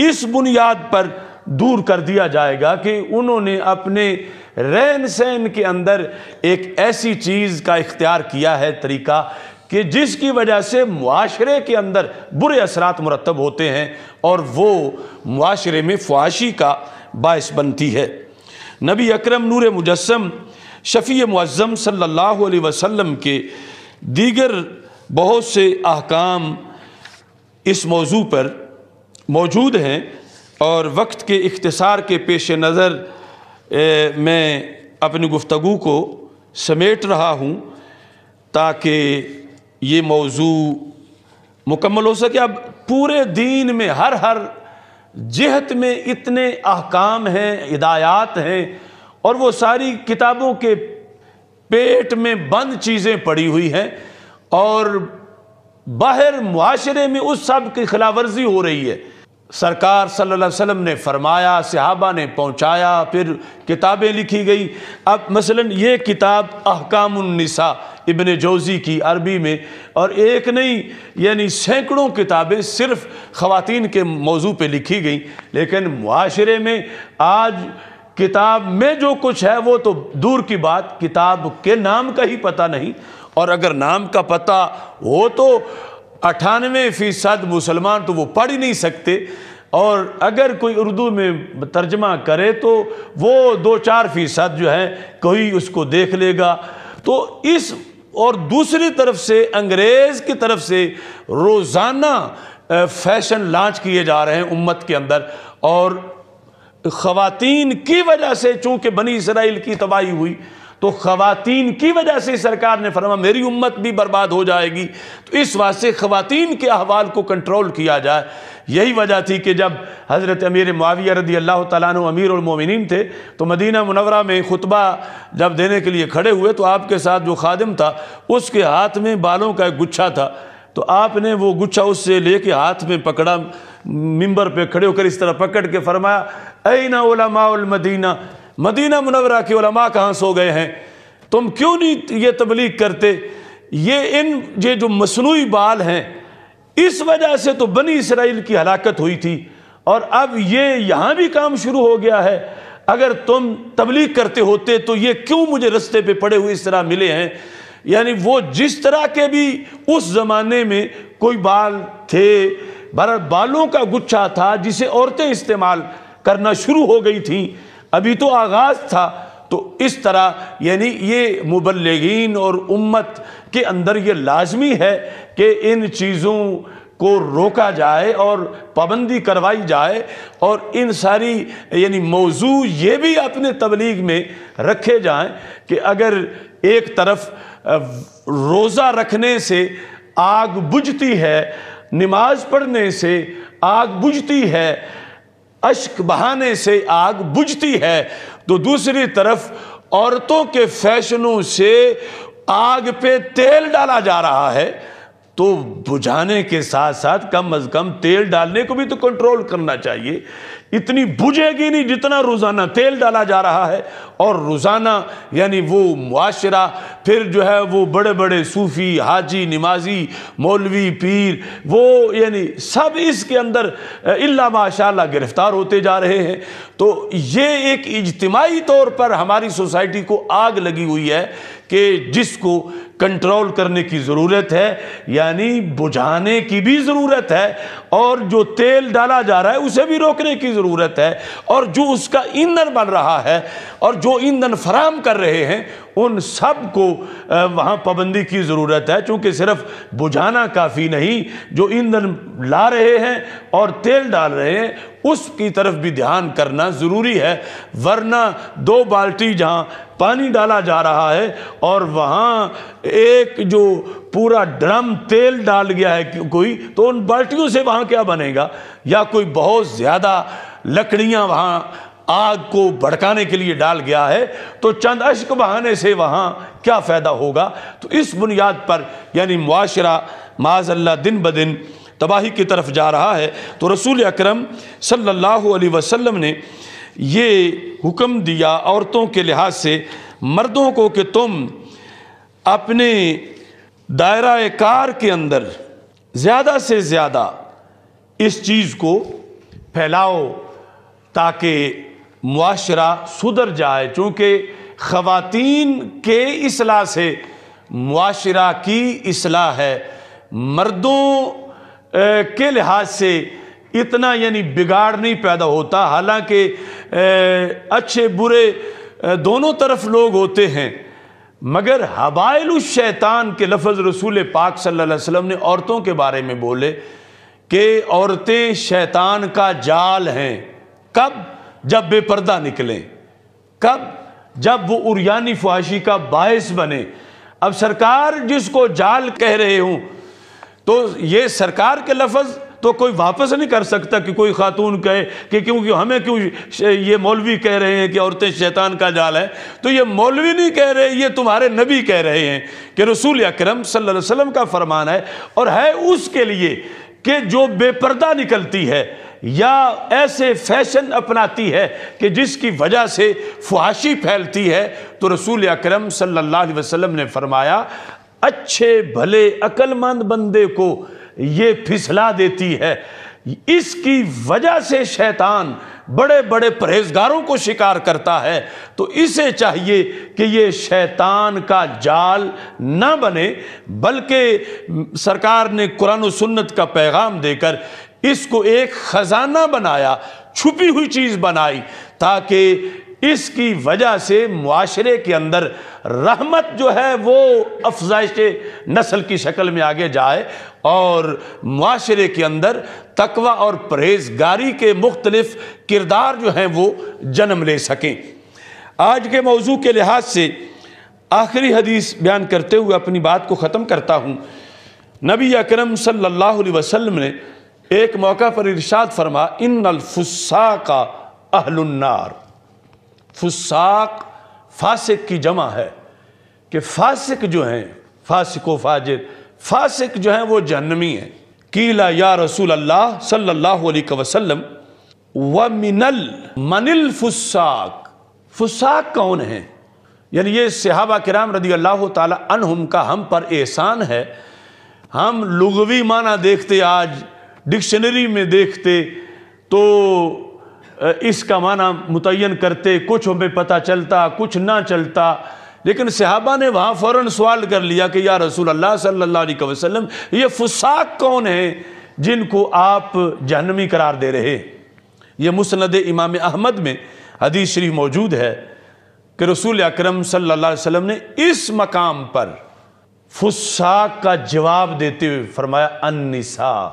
اس بنیاد پر دور کر دیا جائے گا کہ انہوں نے اپنے رہن سہن کے اندر ایک ایسی چیز کا اختیار کیا ہے طریقہ کہ جس کی وجہ سے معاشرے کے اندر برے اثرات مرتب ہوتے ہیں اور وہ معاشرے میں فحاشی کا باعث بنتی ہے۔ نبی اکرم نور مجسم شفیع معظم صلی اللہ علیہ وسلم کے دیگر بہت سے احکام اس موضوع پر موجود ہیں، اور وقت کے اختصار کے پیش نظر میں اپنی گفتگو کو سمیٹ رہا ہوں تاکہ یہ موضوع مکمل ہو سکے۔ اب پورے دین میں ہر جہت میں اتنے احکام ہیں، ہدایات ہیں، اور وہ ساری کتابوں کے پیٹ میں بند چیزیں پڑی ہوئی ہیں، اور باہر معاشرے میں اس سب کی خلاف ورزی ہو رہی ہے۔ سرکار صلی اللہ علیہ وسلم نے فرمایا، صحابہ نے پہنچایا، پھر کتابیں لکھی گئی۔ اب مثلا یہ کتاب احکام النساء ابن جوزی کی عربی میں، اور ایک نہیں یعنی سینکڑوں کتابیں صرف خواتین کے موضوع پہ لکھی گئیں، لیکن معاشرے میں آج کتاب میں جو کچھ ہے وہ تو دور کی بات، کتاب کے نام کا ہی پتہ نہیں، اور اگر نام کا پتہ ہو تو 98% مسلمان تو وہ پڑھ ہی نہیں سکتے، اور اگر کوئی اردو میں ترجمہ کرے تو وہ 2-4% جو ہے کوئی اس کو دیکھ لے گا۔ تو اس اور دوسری طرف سے انگریز کی طرف سے روزانہ فیشن لانچ کیے جا رہے ہیں امت کے اندر، اور خواتین کی وجہ سے چونکہ بنی اسرائیل کی تباہی ہوئی تو خواتین کی وجہ سے سرکار نے فرمایا میری امت بھی برباد ہو جائے گی، تو اس واسطے خواتین کے احوال کو کنٹرول کیا جائے۔ یہی وجہ تھی کہ جب حضرت امیر معاویہ رضی اللہ تعالیٰ عنہ امیر المومنین تھے تو مدینہ منورہ میں خطبہ جب دینے کے لیے کھڑے ہوئے تو آپ کے ساتھ جو خادم تھا اس کے ہاتھ میں بالوں کا ایک گچھا تھا، تو آپ نے وہ گچھا اس سے لے کے ہاتھ میں پکڑا، ممبر پہ کھڑے ہو کر اس طرح پکڑ کے فرمایا این علماء المدینہ، مدینہ منورہ کے علماء کہاں سو گئے ہیں، تم کیوں نہیں یہ تبلیغ کرتے؟ یہ جو مصنوعی بال ہیں اس وجہ سے تو بنی اسرائیل کی ہلاکت ہوئی تھی، اور اب یہ یہاں بھی کام شروع ہو گیا ہے، اگر تم تبلیغ کرتے ہوتے تو یہ کیوں مجھے رستے پہ پڑے ہوئے اس طرح ملے ہیں؟ یعنی وہ جس طرح کے بھی اس زمانے میں کوئی بال تھے، بالوں کا گچھا تھا جسے عورتیں استعمال کرنا شروع ہو گئی تھیں، ابھی تو آغاز تھا، تو اس طرح یعنی یہ مبلغین اور امت کے اندر یہ لازمی ہے کہ ان چیزوں کو روکا جائے اور پابندی کروائی جائے، اور ان ساری یعنی موضوع یہ بھی اپنے تبلیغ میں رکھے جائیں کہ اگر ایک طرف روزہ رکھنے سے آگ بجھتی ہے، نماز پڑھنے سے آگ بجھتی ہے، اشک بہانے سے آگ بجھتی ہے، تو دوسری طرف عورتوں کے فیشنوں سے آگ پہ تیل ڈالا جا رہا ہے، تو بجھانے کے ساتھ ساتھ کم از کم تیل ڈالنے کو بھی تو کنٹرول کرنا چاہیے۔ اتنی بجھے گی نہیں جتنا روزانہ تیل ڈالا جا رہا ہے، اور روزانہ یعنی وہ معاشرہ پھر جو ہے وہ بڑے بڑے صوفی، حاجی، نمازی، مولوی، پیر، وہ یعنی سب اس کے اندر الا ماشاءاللہ گرفتار ہوتے جا رہے ہیں۔ تو یہ ایک اجتماعی طور پر ہماری سوسائٹی کو آگ لگی ہوئی ہے کہ جس کو کنٹرول کرنے کی ضرورت ہے، یعنی بجھانے کی بھی ضرورت ہے، اور جو تیل ڈالا جا رہا ہے اسے بھی روکنے کی ضرورت ہے، اور جو اس کا ایندھن بن رہا ہے اور جو ایندھن فراہم کر رہے ہیں ان سب کو وہاں پابندی کی ضرورت ہے، چونکہ صرف بجھانا کافی نہیں، جو ایندھن لا رہے ہیں اور تیل ڈال رہے ہیں اس کی طرف بھی دھیان کرنا ضروری ہے، ورنہ 2 بالٹی جہاں پانی ڈالا جا رہا ہے اور وہاں ایک جو پورا ڈرم تیل ڈال گیا ہے کوئی، تو ان بالٹیوں سے وہاں کیا بنے گا؟ یا کوئی بہت زیادہ لکڑیاں وہاں آگ کو بھڑکانے کے لیے ڈال گیا ہے، تو چند اشک بہانے سے وہاں کیا فائدہ ہوگا؟ تو اس بنیاد پر یعنی معاشرہ معاذ اللہ دن بدن تباہی کی طرف جا رہا ہے، تو رسول اکرم صلی اللہ علیہ وسلم نے یہ حکم دیا عورتوں کے لحاظ سے مردوں کو کہ تم اپنے دائرہ کار کے اندر زیادہ سے زیادہ اس چیز کو پھیلاؤ تاکہ معاشرہ سدھر جائے، چونکہ خواتین کے اصلاح سے معاشرہ کی اصلاح ہے۔ مردوں کے لحاظ سے اتنا یعنی بگاڑ نہیں پیدا ہوتا، حالانکہ اچھے برے دونوں طرف لوگ ہوتے ہیں، مگر حبائل الشیطان کے لفظ رسول پاک صلی اللہ علیہ وسلم نے عورتوں کے بارے میں بولے کہ عورتیں شیطان کا جال ہیں۔ کب؟ جب بے پردہ نکلیں۔ کب؟ جب وہ عریانی فحاشی کا باعث بنے۔ اب سرکار جس کو جال کہہ رہے ہوں تو یہ سرکار کے لفظ تو کوئی واپس نہیں کر سکتا کہ کوئی خاتون کہے کہ کیونکہ ہمیں کیوں یہ مولوی کہہ رہے ہیں کہ عورتیں شیطان کا جال ہے، تو یہ مولوی نہیں کہہ رہے، یہ تمہارے نبی کہہ رہے ہیں کہ رسول اکرم صلی اللہ علیہ وسلم کا فرمان ہے، اور ہے اس کے لیے کہ جو بے پردہ نکلتی ہے یا ایسے فیشن اپناتی ہے کہ جس کی وجہ سے فحاشی پھیلتی ہے، تو رسول اکرم صلی اللہ علیہ وسلم نے فرمایا اچھے بھلے عقل مند بندے کو یہ پھسلا دیتی ہے، اس کی وجہ سے شیطان بڑے بڑے پرہیزگاروں کو شکار کرتا ہے۔ تو اسے چاہیے کہ یہ شیطان کا جال نہ بنے، بلکہ سرکار نے قرآن و سنت کا پیغام دے کر اس کو ایک خزانہ بنایا، چھپی ہوئی چیز بنائی، تاکہ اس کی وجہ سے معاشرے کے اندر رحمت جو ہے وہ افزائش نسل کی شکل میں آگے جائے، اور معاشرے کے اندر تقوی اور پرہیزگاری کے مختلف کردار جو ہیں وہ جنم لے سکیں۔ آج کے موضوع کے لحاظ سے آخری حدیث بیان کرتے ہوئے اپنی بات کو ختم کرتا ہوں۔ نبی اکرم صلی اللہ علیہ وسلم نے ایک موقع پر ارشاد فرما ان الفساق اہل النار۔ فساق فاسق کی جمع ہے کہ فاسق جو ہیں، فاسق و فاجر، فاسق جو ہیں وہ جہنمی ہیں۔ قیلا یا رسول اللہ صلی اللہ علیہ وسلم من الفساق، فساق کون ہیں؟ یعنی یہ صحابہ کرام رضی اللہ تعالی عنہم کا ہم پر احسان ہے۔ ہم لغوی معنی دیکھتے، آج ڈکشنری میں دیکھتے تو اس کا معنی متعین کرتے، کچھ ہمیں پتہ چلتا کچھ نہ چلتا، لیکن صحابہ نے وہاں فوراً سوال کر لیا کہ یا رسول اللہ صلی اللہ علیہ وسلم یہ فساق کون ہیں جن کو آپ جہنمی قرار دے رہے؟ یہ مسند امام احمد میں حدیث شریف موجود ہے کہ رسول اکرم صلی اللہ علیہ وسلم نے اس مقام پر فساق کا جواب دیتے ہوئے فرمایا النساء،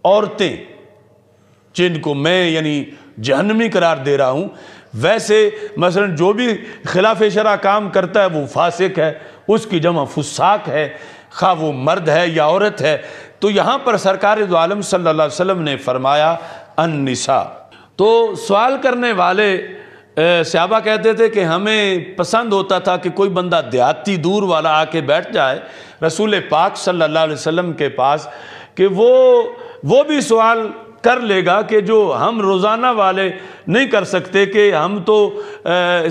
عورتیں جن کو میں یعنی جہنمی قرار دے رہا ہوں۔ ویسے مثلا جو بھی خلاف شرع کام کرتا ہے وہ فاسق ہے، اس کی جمع فساق ہے، خواہ وہ مرد ہے یا عورت ہے۔ تو یہاں پر سرکار دو عالم صلی اللہ علیہ وسلم نے فرمایا النساء۔ تو سوال کرنے والے صحابہ کہتے تھے کہ ہمیں پسند ہوتا تھا کہ کوئی بندہ دیہاتی دور والا آ کے بیٹھ جائے رسول پاک صلی اللہ علیہ وسلم کے پاس، کہ وہ بھی سوال کر لے گا کہ جو ہم روزانہ والے نہیں کر سکتے، کہ ہم تو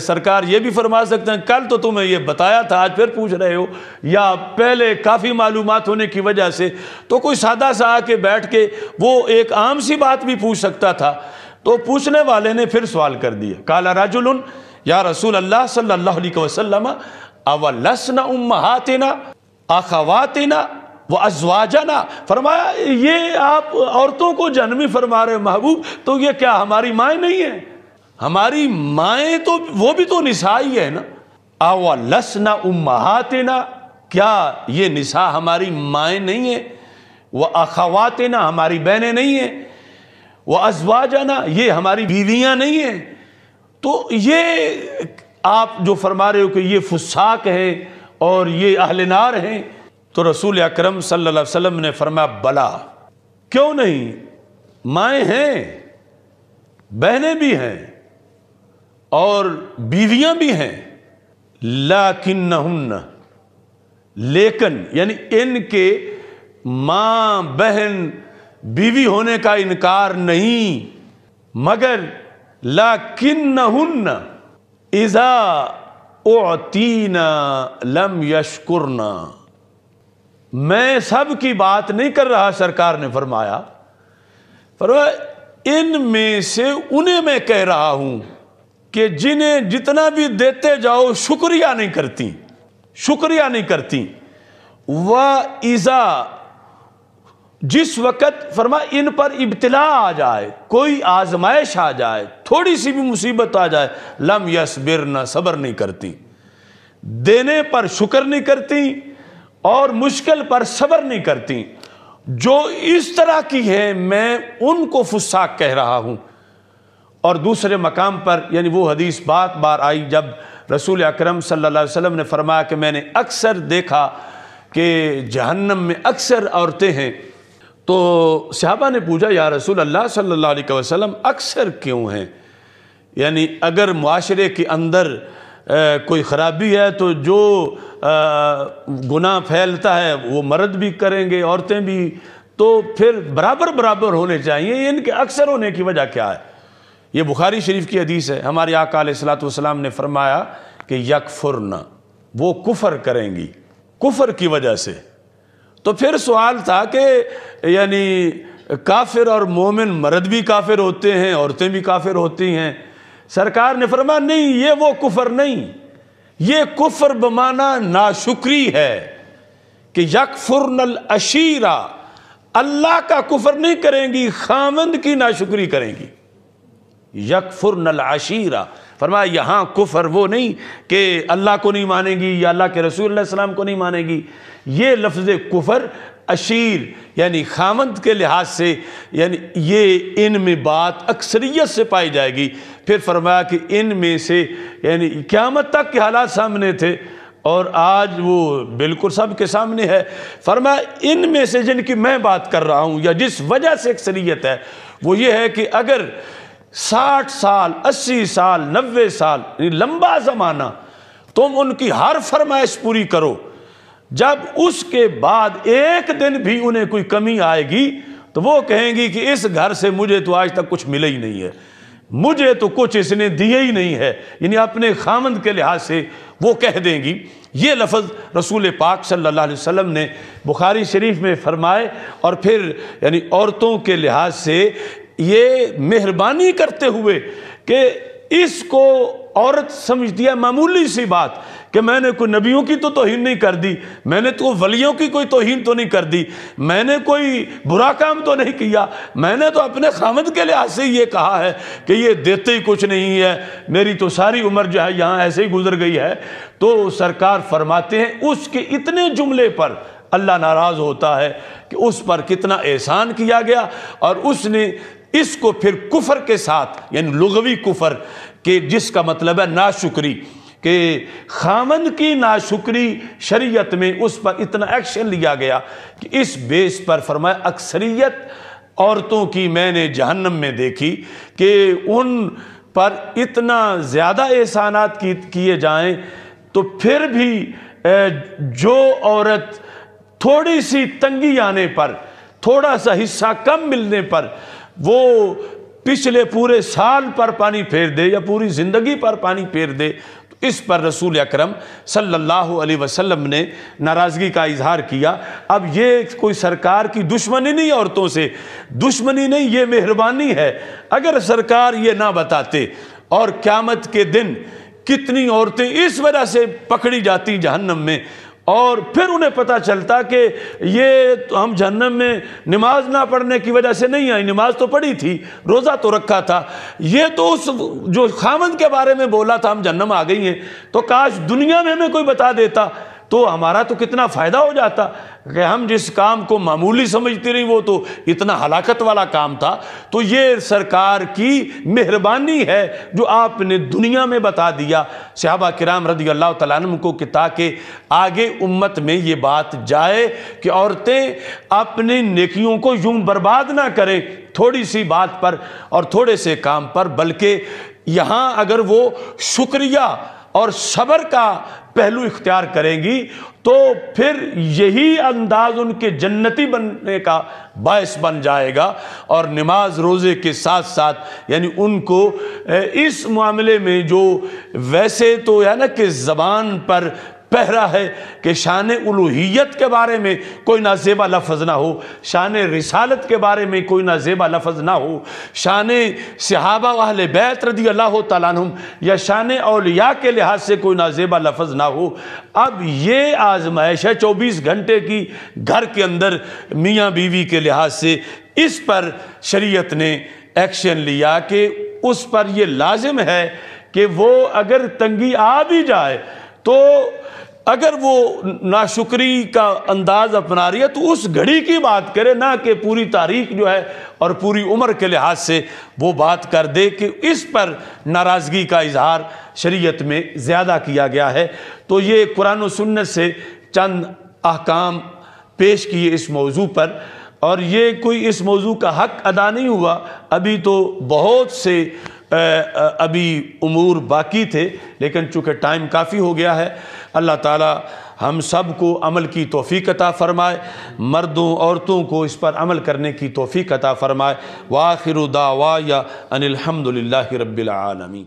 سرکار یہ بھی فرما سکتے ہیں کل تو تمہیں یہ بتایا تھا آج پھر پوچھ رہے ہو، یا پہلے کافی معلومات ہونے کی وجہ سے تو کوئی سادہ سا آ کے بیٹھ کے وہ ایک عام سی بات بھی پوچھ سکتا تھا۔ تو پوچھنے والے نے پھر سوال کر دیا، قال رجل یا رسول اللہ صلی اللہ علیہ وسلم اولسن امہاتنا اخواتنا وازواجنا، فرمایا یہ آپ عورتوں کو جہنمی فرما رہے محبوب، تو یہ کیا ہماری مائیں نہیں ہیں؟ ہماری مائیں تو وہ بھی تو نساء ہی ہے نا۔ اولسن امہاتنا، کیا یہ نساء ہماری مائیں نہیں ہیں؟ واخواتنا، ہماری بہنیں نہیں ہیں؟ وازواجنا، یہ ہماری بیویاں نہیں ہیں؟ تو یہ آپ جو فرما رہے ہو کہ یہ فساق ہیں اور یہ اہل نار ہیں، تو رسول اکرم صلی اللہ علیہ وسلم نے فرمایا بلا، کیوں نہیں، مائیں ہیں، بہنیں بھی ہیں اور بیویاں بھی ہیں، لیکنہن، لیکن یعنی ان کے ماں بہن بیوی ہونے کا انکار نہیں، مگر لیکنہن اذا اعطینا لم یشکرنا۔ میں سب کی بات نہیں کر رہا، سرکار نے فرمایا ان میں سے انہیں میں کہہ رہا ہوں کہ جنہیں جتنا بھی دیتے جاؤ شکریہ نہیں کرتی، شکریہ نہیں کرتی۔ وَإِذَا، جس وقت فرما ان پر ابتلا آ جائے، کوئی آزمائش آ جائے، تھوڑی سی بھی مصیبت آ جائے، لم یصبرن، صبر نہیں کرتی، دینے پر شکر نہیں کرتی اور مشکل پر صبر نہیں کرتی۔ جو اس طرح کی ہے میں ان کو فساق کہہ رہا ہوں۔ اور دوسرے مقام پر یعنی وہ حدیث بات بار آئی جب رسول اکرم صلی اللہ علیہ وسلم نے فرمایا کہ میں نے اکثر دیکھا کہ جہنم میں اکثر عورتیں ہیں، تو صحابہ نے پوچھا یا رسول اللہ صلی اللہ علیہ وسلم اکثر کیوں ہیں؟ یعنی اگر معاشرے کے اندر کوئی خرابی ہے تو جو گناہ پھیلتا ہے وہ مرد بھی کریں گے، عورتیں بھی، تو پھر برابر برابر ہونے چاہیے، ان کے اکثر ہونے کی وجہ کیا ہے؟ یہ بخاری شریف کی حدیث ہے۔ ہمارے آقا علیہ السلام نے فرمایا کہ یکفرن، وہ کفر کریں گی کفر کی وجہ سے۔ تو پھر سوال تھا کہ یعنی کافر اور مومن مرد بھی کافر ہوتے ہیں، عورتیں بھی کافر ہوتی ہیں۔ سرکار نے فرمایا نہیں، یہ وہ کفر نہیں، یہ کفر بمعنی ناشکری ہے کہ یکفرن العشیرہ، اللہ کا کفر نہیں کریں گی، خاوند کی ناشکری کریں گی۔ یکفرن العشیرہ، فرمایا یہاں کفر وہ نہیں کہ اللہ کو نہیں مانے گی یا اللہ کے رسول اللہ علیہ السلام کو نہیں مانے گی، یہ لفظ کفر عشیر یعنی خاوند کے لحاظ سے، یعنی یہ ان میں بات اکثریت سے پائی جائے گی۔ پھر فرمایا کہ ان میں سے یعنی قیامت تک کے حالات سامنے تھے اور آج وہ بالکل سب کے سامنے ہے۔ فرمایا ان میں سے جن کی میں بات کر رہا ہوں یا جس وجہ سے اکثریت ہے وہ یہ ہے کہ اگر 60 سال 80 سال 90 سال یعنی لمبا زمانہ تم ان کی ہر فرمائش پوری کرو، جب اس کے بعد ایک دن بھی انہیں کوئی کمی آئے گی تو وہ کہیں گی کہ اس گھر سے مجھے تو آج تک کچھ ملا ہی نہیں ہے، مجھے تو کچھ اس نے دیے ہی نہیں ہے، یعنی اپنے خاوند کے لحاظ سے وہ کہہ دیں گی۔ یہ لفظ رسول پاک صلی اللہ علیہ وسلم نے بخاری شریف میں فرمائے۔ اور پھر یعنی عورتوں کے لحاظ سے یہ مہربانی کرتے ہوئے کہ اس کو عورت سمجھتی ہے معمولی سی بات کہ میں نے کوئی نبیوں کی تو توہین نہیں کر دی، میں نے تو ولیوں کی کوئی توہین تو نہیں کر دی، میں نے کوئی برا کام تو نہیں کیا، میں نے تو اپنے خاوند کے لحاظ سے یہ کہا ہے کہ یہ دیتے ہی کچھ نہیں ہے، میری تو ساری عمر جو ہے یہاں ایسے ہی گزر گئی ہے۔ تو سرکار فرماتے ہیں اس کے اتنے جملے پر اللہ ناراض ہوتا ہے کہ اس پر کتنا احسان کیا گیا، اور اس نے اس کو پھر کفر کے ساتھ یعنی لغوی کفر کہ جس کا مطلب ہے ناشکری، کہ خاوند کی ناشکری شریعت میں اس پر اتنا ایکشن لیا گیا کہ اس بیس پر فرمایا اکثریت عورتوں کی میں نے جہنم میں دیکھی کہ ان پر اتنا زیادہ احسانات کیے جائیں تو پھر بھی جو عورت تھوڑی سی تنگی آنے پر، تھوڑا سا حصہ کم ملنے پر وہ پچھلے پورے سال پر پانی پھیر دے یا پوری زندگی پر پانی پھیر دے، تو اس پر رسول اکرم صلی اللہ علیہ وسلم نے ناراضگی کا اظہار کیا۔ اب یہ کوئی سرکار کی دشمنی نہیں، عورتوں سے دشمنی نہیں، یہ مہربانی ہے۔ اگر سرکار یہ نہ بتاتے اور قیامت کے دن کتنی عورتیں اس وجہ سے پکڑی جاتی جہنم میں، اور پھر انہیں پتہ چلتا کہ یہ ہم جہنم میں نماز نہ پڑھنے کی وجہ سے نہیں آئی، نماز تو پڑھی تھی، روزہ تو رکھا تھا، یہ تو اس جو خاوند کے بارے میں بولا تھا ہم جہنم آ گئی ہیں، تو کاش دنیا میں ہمیں کوئی بتا دیتا تو ہمارا تو کتنا فائدہ ہو جاتا کہ ہم جس کام کو معمولی سمجھتی رہی وہ تو اتنا ہلاکت والا کام تھا۔ تو یہ سرکار کی مہربانی ہے جو آپ نے دنیا میں بتا دیا صحابہ کرام رضی اللہ تعالیٰ عنہ کو، کہ تاکہ آگے امت میں یہ بات جائے کہ عورتیں اپنی نیکیوں کو یوں برباد نہ کریں تھوڑی سی بات پر اور تھوڑے سے کام پر، بلکہ یہاں اگر وہ شکریہ اور صبر کا پہلو اختیار کریں گی تو پھر یہی انداز ان کے جنتی بننے کا باعث بن جائے گا۔ اور نماز روزے کے ساتھ ساتھ یعنی ان کو اس معاملے میں جو ویسے تو ہے نا کہ زبان پر پہرا ہے کہ شان الوہیت کے بارے میں کوئی نازیبا لفظ نہ ہو، شان رسالت کے بارے میں کوئی نازیبا لفظ نہ ہو، شان صحابہ و اہل بیت رضی اللہ تعالیٰ عنہم یا شان اولیاء کے لحاظ سے کوئی نازیبا لفظ نہ ہو۔ اب یہ آزمائش ہے 24 گھنٹے کی گھر کے اندر میاں بیوی کے لحاظ سے، اس پر شریعت نے ایکشن لیا کہ اس پر یہ لازم ہے کہ وہ اگر تنگی آ بھی جائے تو اگر وہ ناشکری کا انداز اپنا رہی ہے تو اس گھڑی کی بات کرے، نہ کہ پوری تاریخ جو ہے اور پوری عمر کے لحاظ سے وہ بات کر دے کہ اس پر ناراضگی کا اظہار شریعت میں زیادہ کیا گیا ہے۔ تو یہ قرآن و سنت سے چند احکام پیش کیے اس موضوع پر، اور یہ کوئی اس موضوع کا حق ادا نہیں ہوا، ابھی تو بہت سے ابھی امور باقی تھے، لیکن چونکہ ٹائم کافی ہو گیا ہے۔ اللہ تعالی ہم سب کو عمل کی توفیق عطا فرمائے، مردوں عورتوں کو اس پر عمل کرنے کی توفیق عطا فرمائے۔ وآخر دعوایا ان الحمد للہ رب العالمین۔